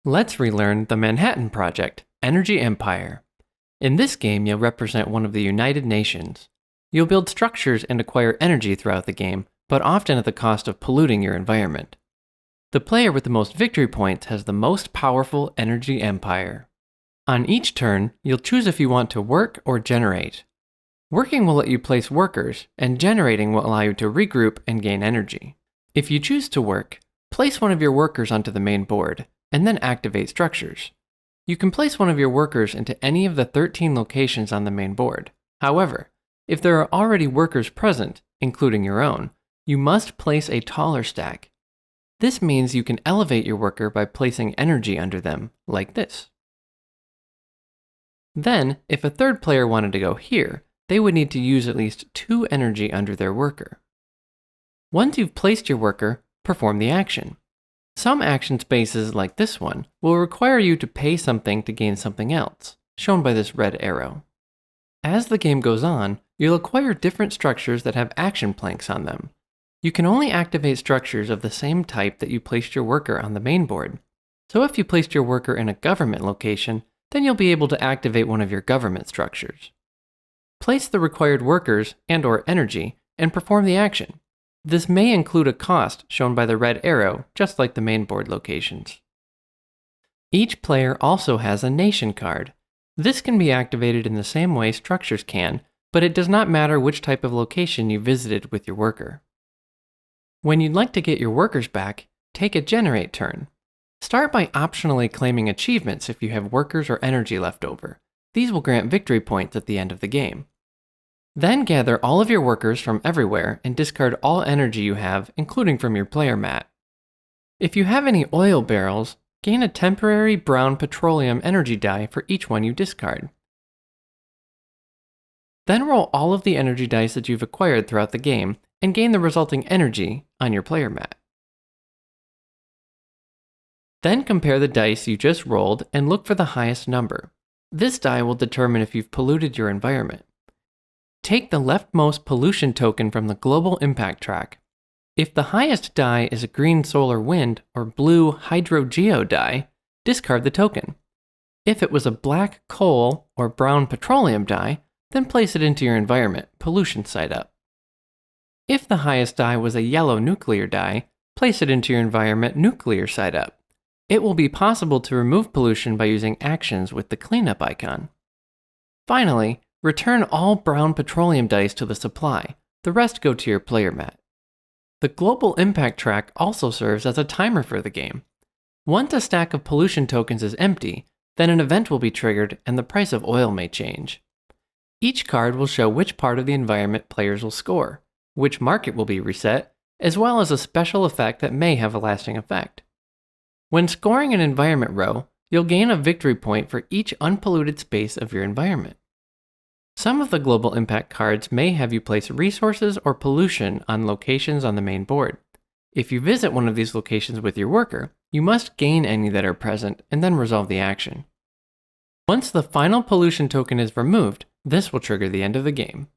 Let's relearn the Manhattan Project, Energy Empire. In this game, you'll represent one of the United Nations. You'll build structures and acquire energy throughout the game, but often at the cost of polluting your environment. The player with the most victory points has the most powerful energy empire. On each turn, you'll choose if you want to work or generate. Working will let you place workers, and generating will allow you to regroup and gain energy. If you choose to work, place one of your workers onto the main board, and then activate structures. You can place one of your workers into any of the 13 locations on the main board. However, if there are already workers present, including your own, you must place a taller stack. This means you can elevate your worker by placing energy under them, like this. Then, if a third player wanted to go here, they would need to use at least 2 energy under their worker. Once you've placed your worker, perform the action. Some action spaces, like this one, will require you to pay something to gain something else, shown by this red arrow. As the game goes on, you'll acquire different structures that have action planks on them. You can only activate structures of the same type that you placed your worker on the main board. So if you placed your worker in a government location, then you'll be able to activate one of your government structures. Place the required workers and/or energy and perform the action. This may include a cost shown by the red arrow, just like the main board locations. Each player also has a nation card. This can be activated in the same way structures can, but it does not matter which type of location you visited with your worker. When you'd like to get your workers back, take a generate turn. Start by optionally claiming achievements if you have workers or energy left over. These will grant victory points at the end of the game. Then gather all of your workers from everywhere and discard all energy you have, including from your player mat. If you have any oil barrels, gain a temporary brown petroleum energy die for each one you discard. Then roll all of the energy dice that you've acquired throughout the game and gain the resulting energy on your player mat. Then compare the dice you just rolled and look for the highest number. This die will determine if you've polluted your environment. Take the leftmost pollution token from the global impact track. If the highest die is a green solar wind or blue hydrogeo die, discard the token. If it was a black coal or brown petroleum die, then place it into your environment, pollution side up. If the highest die was a yellow nuclear die, place it into your environment, nuclear side up. It will be possible to remove pollution by using actions with the cleanup icon. Finally, return all brown petroleum dice to the supply. The rest go to your player mat. The global impact track also serves as a timer for the game. Once a stack of pollution tokens is empty, then an event will be triggered and the price of oil may change. Each card will show which part of the environment players will score, which market will be reset, as well as a special effect that may have a lasting effect. When scoring an environment row, you'll gain a victory point for each unpolluted space of your environment. Some of the global impact cards may have you place resources or pollution on locations on the main board. If you visit one of these locations with your worker, you must gain any that are present and then resolve the action. Once the final pollution token is removed, this will trigger the end of the game.